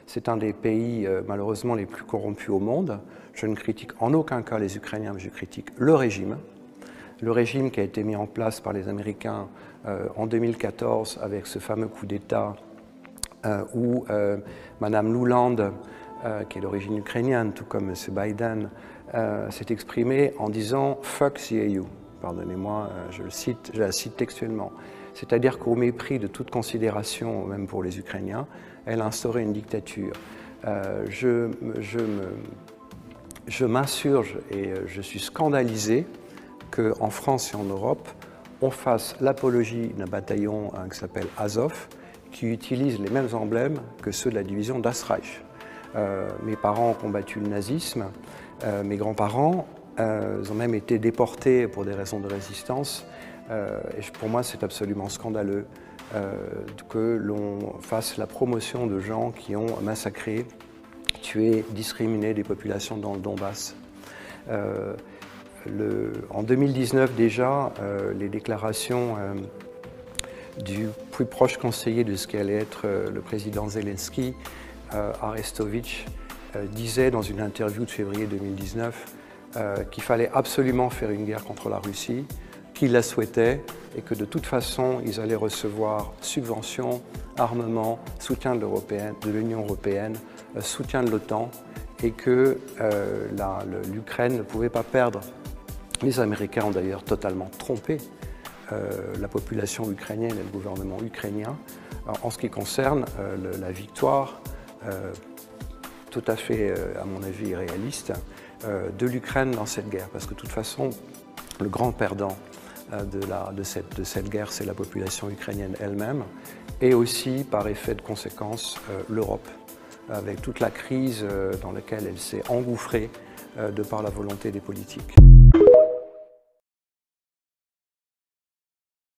C'est un des pays malheureusement les plus corrompus au monde. Je ne critique en aucun cas les Ukrainiens, mais je critique le régime. Le régime qui a été mis en place par les Américains en 2014 avec ce fameux coup d'État où Mme Nuland, qui est d'origine ukrainienne, tout comme M. Biden, s'est exprimée en disant « fuck the EU ». Pardonnez-moi, je la cite textuellement. C'est-à-dire qu'au mépris de toute considération, même pour les Ukrainiens, elle a instauré une dictature. Je m'insurge et je suis scandalisé qu'en France et en Europe, on fasse l'apologie d'un bataillon qui s'appelle Azov, qui utilise les mêmes emblèmes que ceux de la division d'Asreich. Mes parents ont combattu le nazisme, mes grands-parents ont même été déportés pour des raisons de résistance. Et pour moi, c'est absolument scandaleux que l'on fasse la promotion de gens qui ont massacré, tué, discriminé des populations dans le Donbass. En 2019 déjà, les déclarations du plus proche conseiller de ce qu'allait être le président Zelensky, Arestovitch, disait dans une interview de février 2019 qu'il fallait absolument faire une guerre contre la Russie, qu'ils la souhaitaient et que de toute façon ils allaient recevoir subventions, armements, soutien de l'Union européenne, soutien de l'OTAN et que l'Ukraine ne pouvait pas perdre. Les Américains ont d'ailleurs totalement trompé la population ukrainienne et le gouvernement ukrainien en ce qui concerne la victoire tout à fait, à mon avis, irréaliste de l'Ukraine dans cette guerre. Parce que de toute façon, le grand perdant de cette guerre, c'est la population ukrainienne elle-même et aussi, par effet de conséquence, l'Europe, avec toute la crise dans laquelle elle s'est engouffrée de par la volonté des politiques.